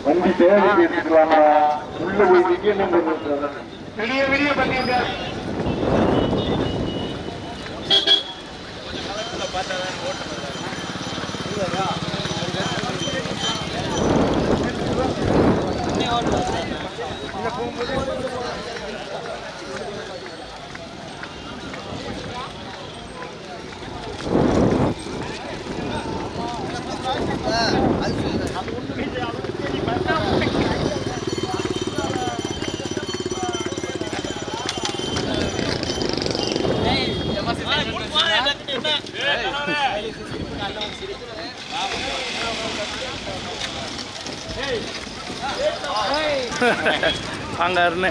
வண்டி தேவை எடுத்துக்கலாமா உள்ள போய் விடிய விடிய பண்ணிருக்க அங்கன்னு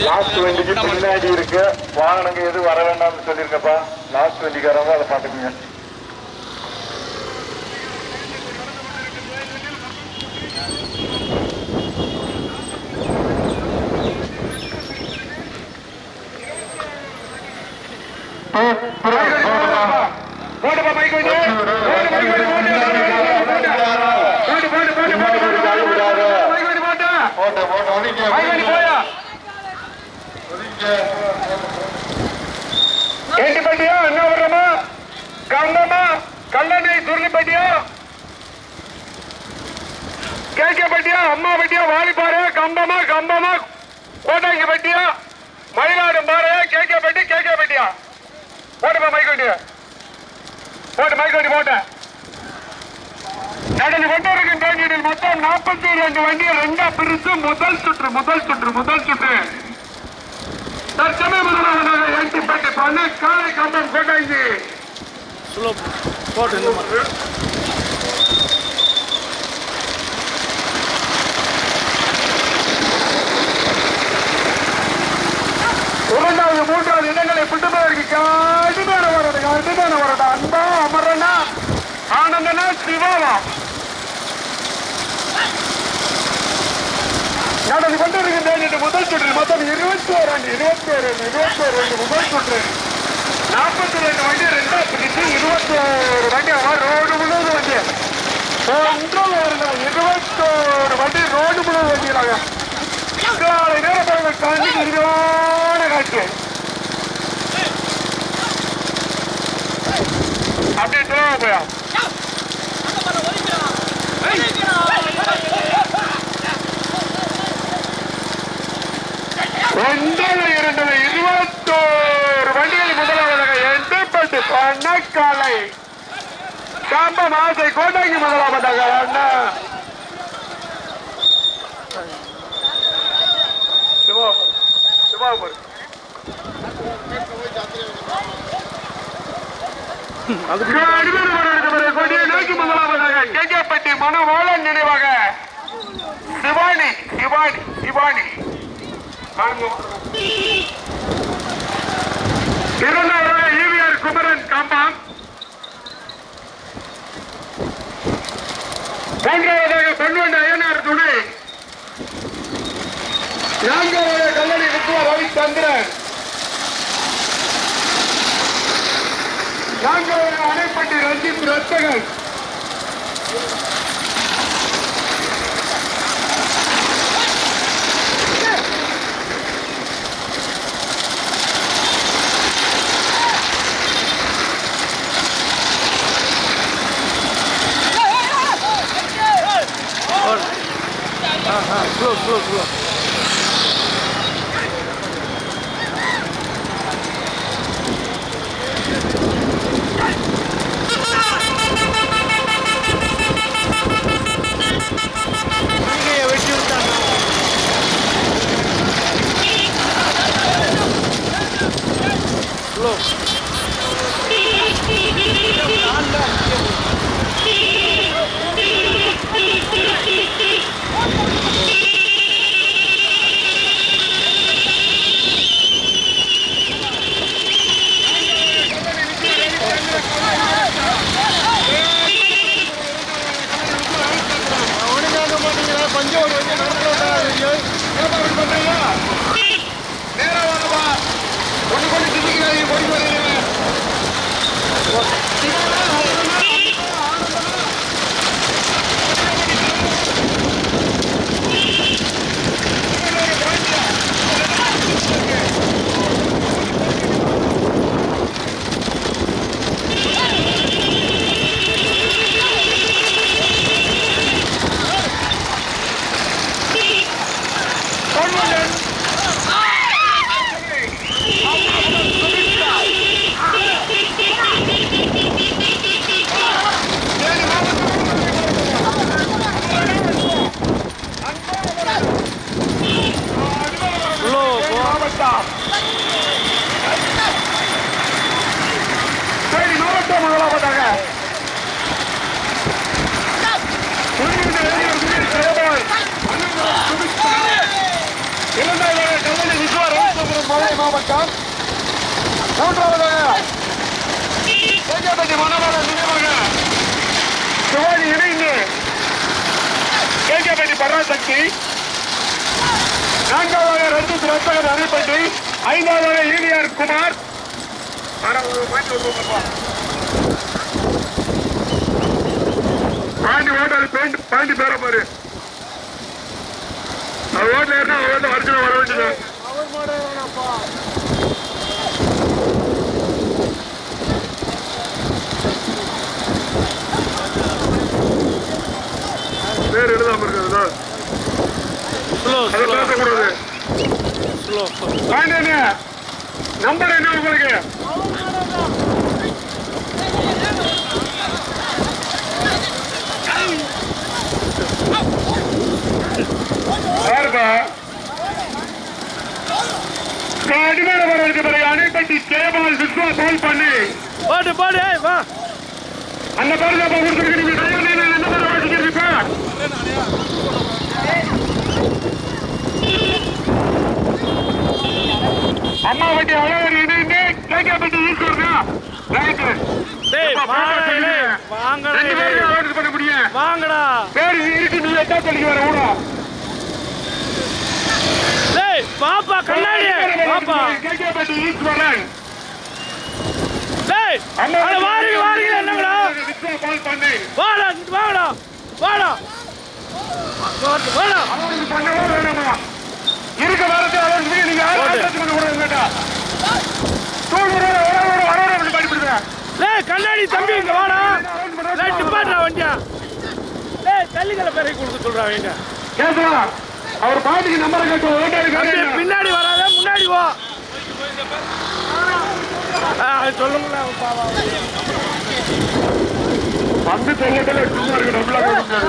லாஸ்ட் வண்டிக்கு பின்னாடி இருக்கு வாகனங்க எதுவும் வர வேண்டாம்னு சொல்லியிருக்கப்பா லாஸ்ட் வண்டிக்காரங்க அதை பாத்துக்குங்க ஏண்டிப்பட்டியா என்ன வர்றமா கந்தமா கல்லணை சுருளிப்பட்டியா கேட்கப்பட்டியா அம்மாப்பட்டியா வாலிப்பாறை கம்பமா கம்பமா கோட்டாங்கிப்பட்டியா மயிலாடு பாறை கேட்கப்பட்டி கேட்கப்பட்டியா போட்டுப்பா மைக்கோட்டி போட்டு மைக்கோட்டி போட்ட நடந்து கொண்டு இருக்கும் தேனியில் மொத்தம் 42 வண்டியை ரெண்டா பிரித்து முதல் சுற்று தற்சமய முதலாவதாக ஏண்டிப்பட்டி பண்ண காலை கம்பம் கோட்டாங்கி போட்டு இரண்டாவது மூன்றாவது இடங்களை பிடிப்பதற்கு கடுமையான வரடா அன்பா அமரனா ஆனந்தனா சிவாவா நடந்து கொண்டிருக்கின்ற முதல் சுற்று மொத்தம் 21 முதல் சுற்று 42 வண்டி ரெண்டா பிடித்து 21 வண்டி ரோடு முழுவதும் வண்டி ஒன்றும் 21 வண்டி ரோடு முழுவதும் வண்டிகளாக காலை நேரத்தில் காண்டி விரிவான காட்சி அப்படியே போயா ஒன்றில் 21 வண்டிகள் முதலாவதாக எண்டிப்பட்டி பண்ணக்காலை கம்பம் ஆசை கோட்டாங்கி முதலாவதாக அண்ணா நோக்கி முதலாவதாக கேட்கப்பட்டி மனவாளன் நினைவாக சிவானி சிவானி சிவானி இரண்டாவதாக ஈவிஆர் குமரன் காம்பாம் மூன்றாவதாக பொன்வண்ட அய்யனார் துணை நான்காவதாக கல்லணை முத்துவா ரவிச்சந்திரன் நான்காவது அணைப்பட்டி ரஞ்சித் ரத்தகன் slow. மதுரை மாவட்டம். மூன்றாவதாக மனோகரன் நினைவாக சிவாஜி இணைந்து கேகேபட்டி பராசக்தி. நான்காவதாக ரஞ்சித் ரத்தகர் அரைப்பட்டி. ஐந்தாவதாக ஈனியார் குமார். பாண்டி ஓட்டல் பாண்டி பேர பாரு. ஓட்டல ஏறினா ஓட்ட வருஷம் வர வேண்டியது. பேர் எழுதாம இருக்கிறதா பேசக்கூடாது. நம்பர் என்ன உங்களுக்கு? அணைப்பட்டி ஜெயபால் விஸ்வா போல் பண்ணி பாடு பாடு அந்த பாடு கொடுத்துருக்கீங்க. என்ன பாடு வாசிக்கிறீங்க? அம்மா வண்டி அழகர் இணைந்து கேகேபட்டி ஈஸ்வரனா பண்ண முடியும். வாங்கடா பேரு இருக்கு. நீ எட்டா சொல்லிக்கு வர ஊடா பாப்பா கண்ணாடி பாப்பா கேகேபட்டி ஈஸ்வரன். வாருங்க வாருங்க என்னங்கடா கால் பண்ணி வாடா வாடா வாடா வாடா பண்ணவே வேணாமா இருக்க வாரத்தை அளவுக்கு நீங்க பண்ண கூடாது கேட்டா படிப்படுங்க. கண்ணாடி தம்பி இங்க வாடா டிபார்ட்ரா வண்டியா தள்ளிகளை பெரிய கொடுக்க சொல்றாங்க. கேட்கலாம் அவர் பாட்டுக்கு நம்பரை கேட்டு பின்னாடி வராத முன்னாடி வா சொல்லுங்களா வந்து சொல்லல சும்மா இருக்கு.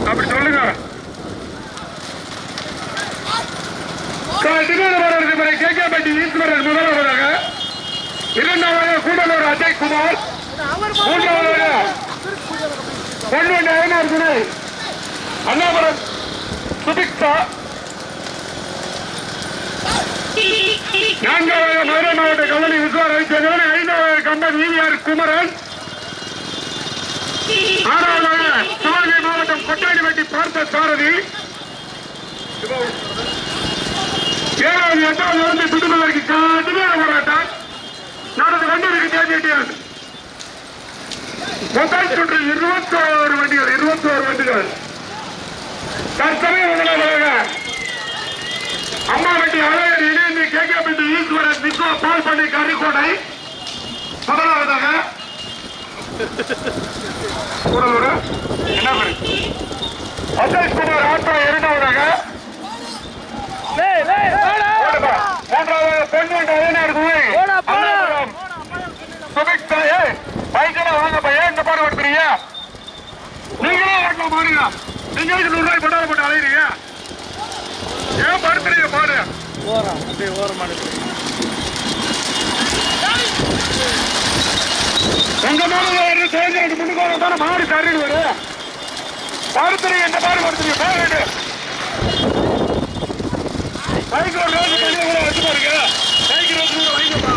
அப்படி சொல்லுங்க. கேகேபட்டி ஈஸ்வரன் முதல்வராக, இரண்டாவதாக கூடலூர் அஜய் குமார், மூன்றாவதாக பொன்வண்டி அயனார் துணை அண்ணாபுரம் சுபிக்ஷா, நான்காவதாக மதுரை மாவட்ட கல்லணி விஸ்வா ரவிச்சந்திரன், ஐந்தாவது கம்பன் ஈனியார் குமரன், ஆறாவதாக சிவகங்கை மாவட்டம் கொட்டாடிப்பட்டி பார்த்த சாரதி, ஏழாவது எட்டாவது வந்து சுற்றுவதற்கு கடுமையான போராட்டம் நடந்து கொண்டிருக்கு. கேஜிடிஎஸ் முதல் சுற்று 21 வண்டிகள் தற்சமயம் முதலாவதாக அம்மா வண்டி அழகர் இணைந்து கேகேபட்டி ஈஸ்வரன் விஸ்வா பால் பண்ணி கரிக்கோடை முதலாவதாக என்ன அஜய் குமார் ஆட்டோ இரண்டாவதாக, மூன்றாவது பொன்வண்டி அயனார் துணை சுபிக்ஷா. பைக்கெல்லாம் வாங்க பையன் இந்த பாடு ஓட்டுறீங்க. நீங்களே ஓட்டலாம் பாருங்க. நீங்க 100 ரூபாய் பட்டாரம் போட்டு அலையிறீங்க. ஏன் படுத்துறீங்க பாடு உங்க மேல சேர்ந்து முன்னுக்கு தானே மாறி தரீடு வரும். படுத்துறீங்க இந்த பாடு படுத்துறீங்க பேரு பைக் ரோடு வச்சு பாருங்க. பைக் ரோடு வாங்கிப்பா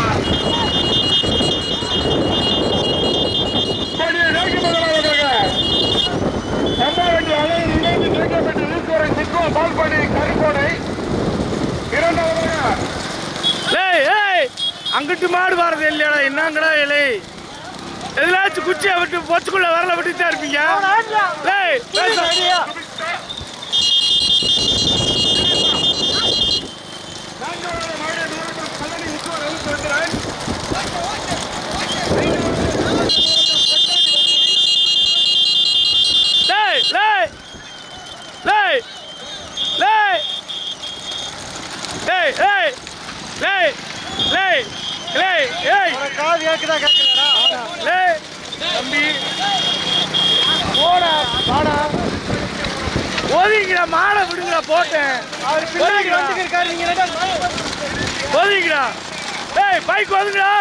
அம்மா வண்டி அலையில் இணைந்து கேகேபட்டி ஈஸ்வரன் விஸ்வா பால் பண்ணி கரிக்கோடை இரண்டாவதாக. அங்கிட்டு மாடு வாரது இல்லையாடா என்னங்கடா இலை எதிராச்சும் குச்சியை விட்டு பொச்சுக்குள்ள வரல விட்டு தான் இருப்பீங்க. ஒதுங்கிடா மாடை விடுங்கடா போட்டேன். ஒதுங்கிடா பைக் ஒதுங்கடா.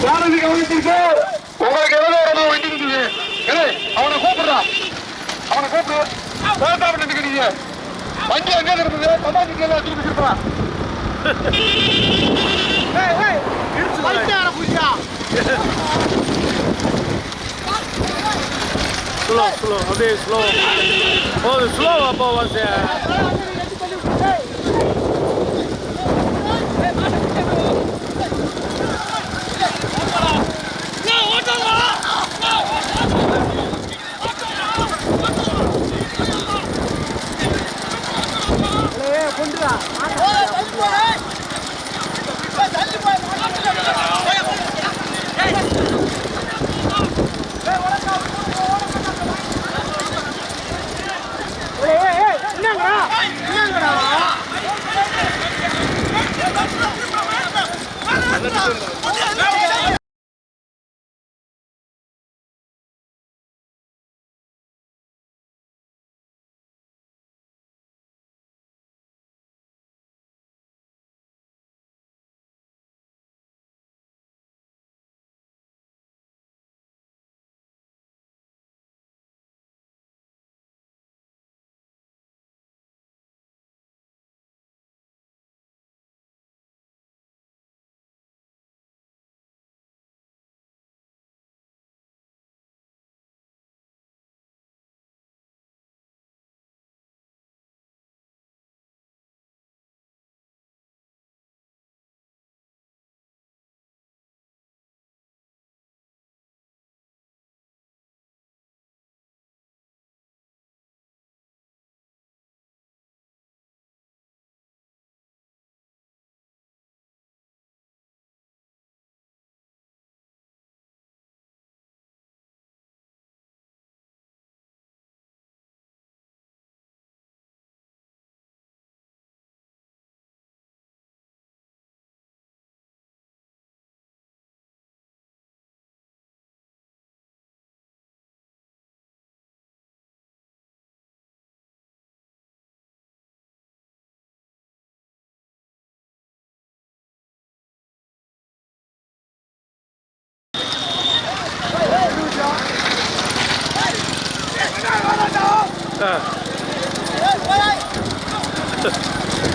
சாரதி கவனிச்சிருக்கு. உங்களுக்கு எவ்வளவு வண்டி இருக்குது? அவனை கூப்பிடுறான். அவனை கூப்பிடு. பேசாம நின்றுக்கிறீங்க. வண்டி எங்க இருந்தது? கம்பாண்டிக்கு திருப்பி திருப்பான். ஸ்லோ அப்படியே ஸ்லோ போகுது. ஸ்லோவா போவாசே.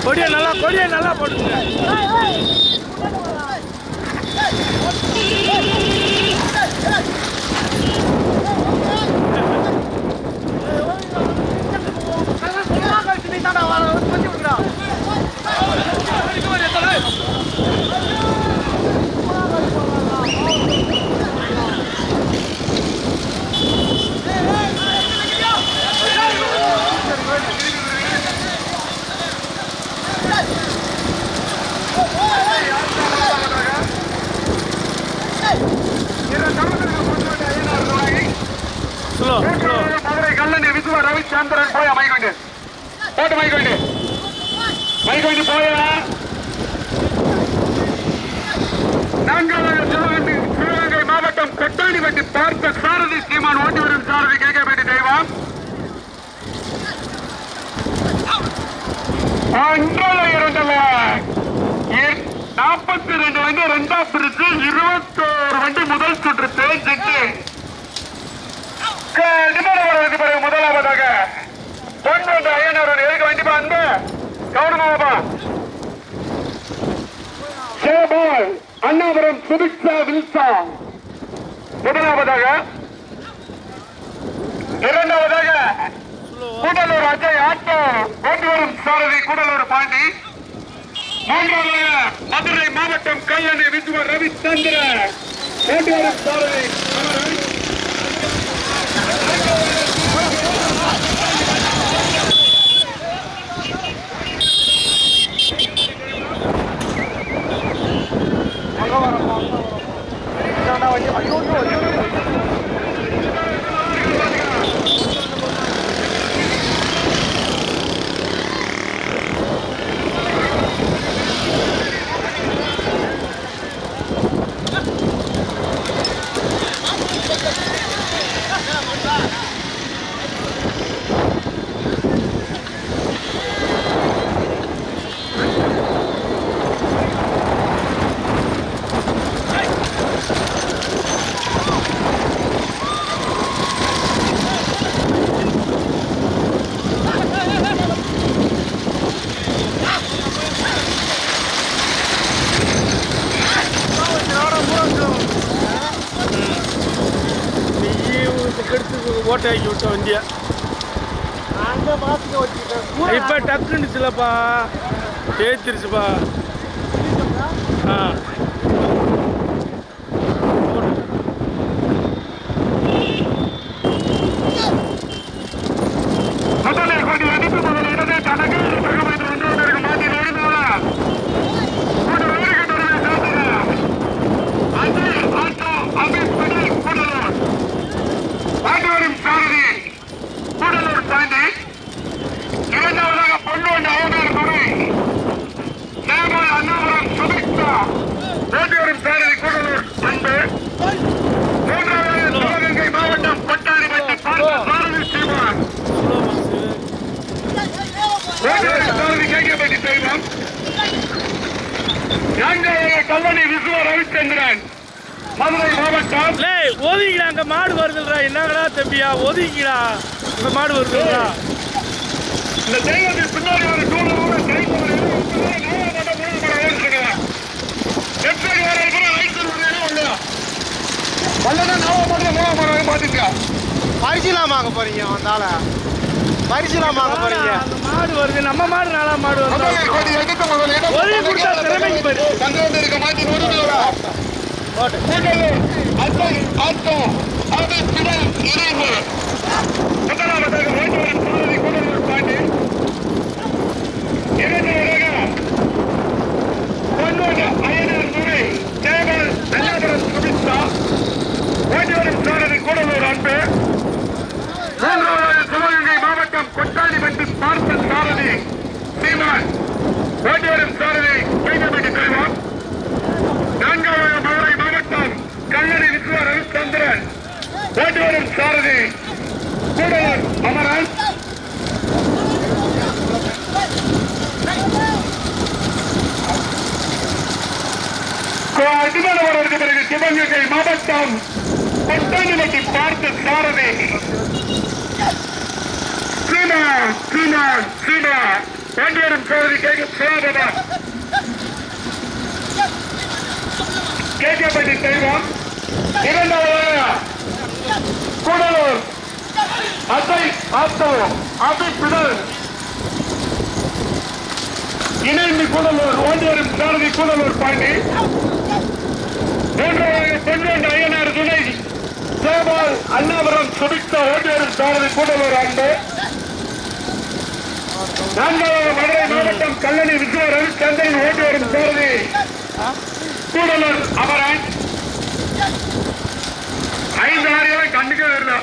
கொடியை நல்லா போடுங்க. மதுரை கல்லணை விசுவ ரவிச்சந்திரன் போய் மைக்கொண்டு போட்டு மைக்கொண்டு போய சிவகங்கை மாவட்டம் கொட்டாணிப்பட்டி பார்த்த சாரதி சீமான் ஓட்டி வரும் சாரதி கேட்கப்பட்டி தெய்வம் 42 வண்டி இரண்டாம் பிரிச்சு 21 வண்டி முதல் சுற்று தேர்ச்சிட்டு பிறகு முதலாவதாக பொன்வந்த ஐயனார் எதுக்கு வண்டி பாருங்க கவனமாப்பா. சேபால் அண்ணாபுரம் சுபிக்ஷா வில்சா முதலாவதாக. இரண்டாவதாக கூடலூர் அஜய் ஆட்டோ ஓட்டி வரும் சாரதி கூடலூர் பாண்டி. மூன்றாவதாக மதுரை மாவட்டம் கல்லணை விசுவ ரவிச்சந்திரன் ஓட்டி வரும் சாரதி ஓட்டையாக்கி விட்ட வண்டியை இப்போ டக்குன்னுச்சுலப்பா ஏற்றிருச்சுப்பா. ஆ கல்லணை விசுவ ரவிச்சந்திரன் மதுரை மாவட்டம். ஒதுங்கிடா, அங்க மாடு வருதுடா. என்னங்கடா தம்பியா, ஒதுங்கிடா, இந்த மாடு வருதுடா. இந்த தெய்வத்தின் பின்னாடி ஒரு டூலரோட பரிசீலமாக போறீங்க. வந்தால பரிசீலமாக போறீங்க. அந்த மாடு வருது, நம்ம மாடு நாளா மாடு வருது. ஒதுங்கி கொடுத்தா திறமைக்கு போயிரு. இருக்க மாட்டி கூடலூர் அன்பு. சிவகங்கை மாவட்டம் கொட்டாடிப்பட்டி பார்த்த சாரதி சீமான் ஓட்டிவரும் சாரதி கைகப்பட்டி தலைவர். நான்காவது மதுரை மாவட்டம் கல்லணை விசுவ ரவிச்சந்திரன் ஓட்டிவரும் சாரதி கூடலூர் அமரன். அதிகாரவருக்கு பிறகு சிவகங்கை மாவட்டம் கொட்டாடிப்பட்டி பார்த்த சாரதி பாண்டியரும் சோதரி கேட்கப்பட்டி தெய்வம். இரண்டாவது கூடலூர் அசை ஆத்தோ அபிப்பிடல் இணைந்து கூடலூர் ஓண்டியரும் சாரதி கூடலூர் பாண்டி. மூன்றாவது பொன்வண்ட ஐயனார் துணை சேவால் அண்ணாபுரம் சுபிக்தா ஓட்டியரும் சாரதி கூடலூர் அன்பு. நான்காவது மதுரை மாவட்டம் கல்லணை விசுவ ரவிச்சந்திரன் ஓட்டிவரும் சாரதி கூடலூர் அமரன். 5-6 கண்டுக்கே வருதா?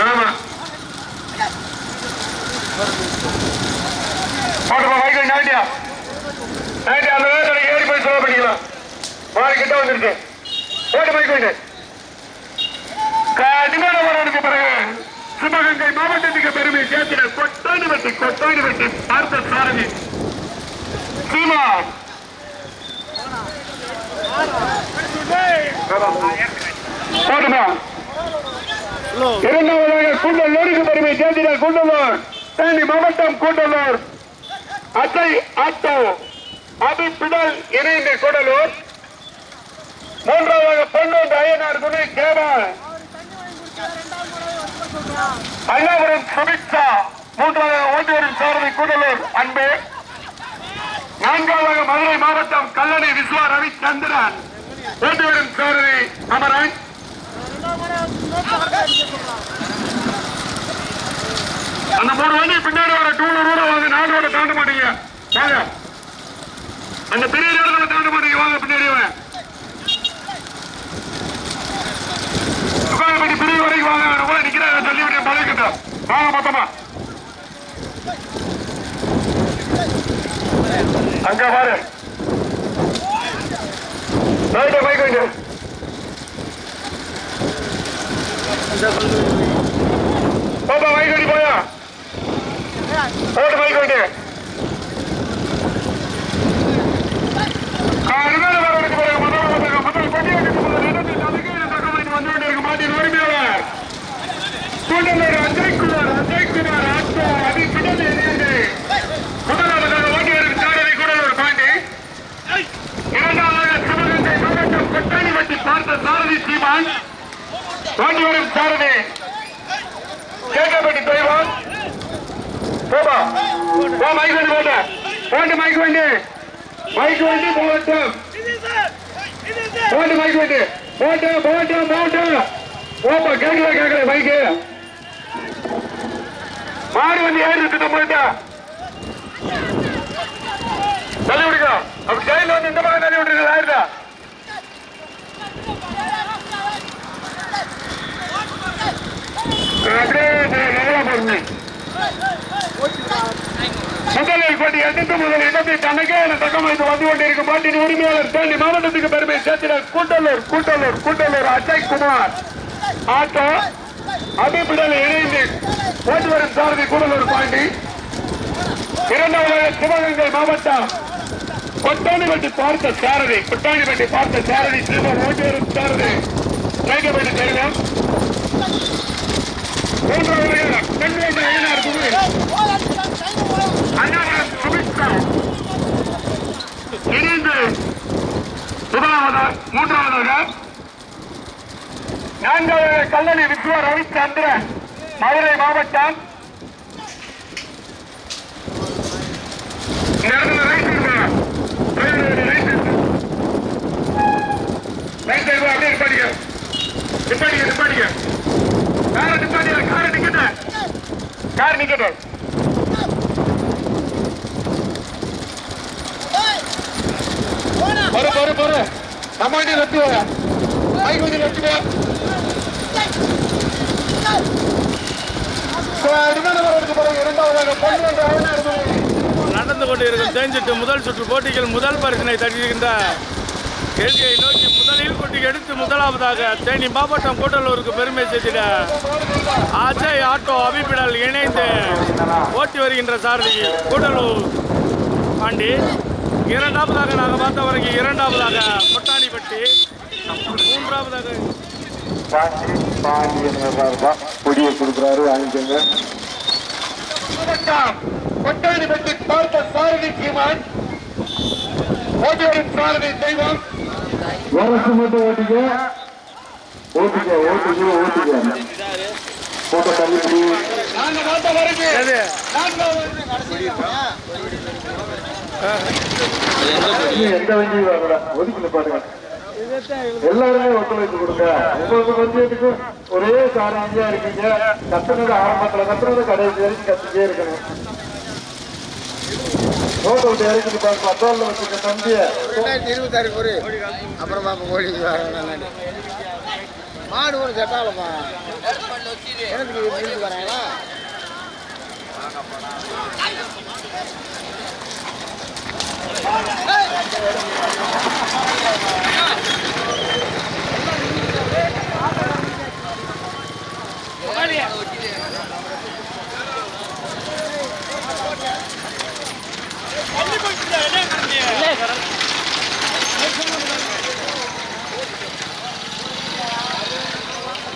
ஆமா வைக்கல் நாட்டியா நாட்டியா அந்த வேலை ஏறி போய் சொல்ல பண்ணிக்கலாம். மாறி கிட்ட வந்துருச்சு ஓட்டு வைக்கல் அதிகாரவருக்கு பிறகு சிவகங்கை மாவட்டத்துக்கு பெருமை சேர்த்திட கொட்டாடிப்பட்டி பார்த்த சாரதி சீமா. இரண்டாவதாக கூண்டலூருக்கு பெருமை சேர்த்திட கூண்டலூர் தேனி மாவட்டம் கூண்டலூர் அசை ஆட்டோ அபிப்பிடல் இணைந்த கூடலூர். மூன்றாவதாக பொன்னோண்டு ஐயனார் துணை கேவால் அண்ணாபுரம் சுபிக்ஷா மூன்றாவது ஓட்டிவரும் சாரதி கூடலூர் அன்பு. நான்காவது மதுரை மாவட்டம் கல்லணை விசுவ ரவிச்சந்திரன் ஓட்டிவரும் சாரதி அமரன். அந்த 3 வண்டி பின்னாடி வர 2 ரோட வாங்க, 4 ரோட தாண்ட மாட்டீங்க வாங்க. அந்த பெரிய ரோட தாண்ட மாட்டீங்க வாங்க பின்னாடி. பெரிய வரைக்கும் வாங்க நிக்கிறாங்க சொல்லிவிட்டு பழகிட்ட வாங்க மொத்தமா. அங்க பாரு பைக் வைங்க பாப்பா பைக் வண்டி போயா பைக் வைங்க. முதல் கொடி வந்து மாட்டின் உரிமையாளர் கூண்டலூர் அஜய்குமார் ஆட்டோ அபிப்பிடல் இணைந்து முதலாவதாக ஓட்டிவரும் சாரதி கூடலூர் பாண்டி. இரண்டாவதாக சிவகங்கை மாவட்டம் கொட்டாடிப்பட்டி பார்த்த சாரதி சீமான் ஓட்டிவரும் போபா போ மைக் வண்டி போட்ட போட்டு மைக் வண்டி போகட்டும் போட்டு மைக் வண்டி போட்டு போப்பா கேட்கல மைக்கு மாடு வண்டி ஏறி இருக்கு போயிட்டா தள்ளி விடுங்க அப்படி கையில் வந்து இந்த பக்கம் தள்ளி விட்டுருங்க ஆயிருந்தா அப்படியே நல்லா போடுங்க முதலில் போட்டி எதிர்த்து முதல் இடத்தை தனக்கே என தக்கமைத்து வந்து கொண்டிருக்கும் போட்டியின் உரிமையாளர் தேனி மாவட்டத்துக்கு பெருமை சேர்த்தினர் கூட்டலூர் அஜய் குமார் ஆட்டோ அபிபிடல் இணைந்து ஓட்டு வரும் சாரதி கூடலூர் பாண்டி இரண்டாவது சிவகங்கை மாவட்டம் கொட்டாணிப்பட்டி பார்த்த சாரதி சிவன் ஓட்டு வரும் சாரதி கைக்கப்பட்டு தெரியும் மூன்றாவது பெண்கள் ஐயனார் குரு அண்ணாமலம் சுமித்ரா இணைந்து மூன்றாவதாக நான்காவது கல்லணை விஸ்வ ரவிச்சந்திரன் மதுரை மாவட்டம் கார் நிக்கட்ட பொறு நம்ம வண்டி ரத்துவ பைக் வண்டி ரத்துவ நடந்து கொண்டிருக்கும் தேஞ்சிட்டு முதல் சுற்று போட்டிகள் முதல் பரிசினை தட்டியிருக்கின்ற கேள்வியை நோக்கி முதலில் போட்டி எடுத்து முதலாவதாக தேனி மாவட்டம் கூட்டலூருக்கு பெருமை சேர்த்திட அஜய் ஆட்டோ அபிப்பிடல் இணைந்து ஓட்டி வருகின்ற சாரதி கூட்டலூர் பாண்டி இரண்டாவதாக நாங்கள் பார்த்த வரைக்கும் இரண்டாவதாக கொட்டாணிப்பட்டி மூன்றாவதாக கொடியை கொடுக்குறாரு வாங்கிக்கோங்க கொட்டாணிப்பட்டி பார்த்த சாரதி சீமான் ஓட்டுவரின் சாரதி தெய்வம் வரசு மட்டும் ஓட்டிக்க போட்ட தள்ளிப்படி நாங்க பார்த்த வரைக்கும் எந்த வண்டி வரல ஒதுக்கி பாருங்க எல்லாருமே ஒத்துழைப்பு கொடுங்க உங்களுக்கு பஞ்சாயத்துக்கு ஒரே சாரதியா இருக்கீங்க கத்துனது ஆரம்பத்துல கத்துனது கடைசி வரைக்கும் கத்துட்டே இருக்கணும் நோட்டை விட்டு இறக்கிட்டு பாருங்க பத்தாவில் வச்சுக்க தம்பிய 2026 அப்புறமா கோழி மாடு ஒன்று செட்டாலப்பா எனக்கு வராங்களா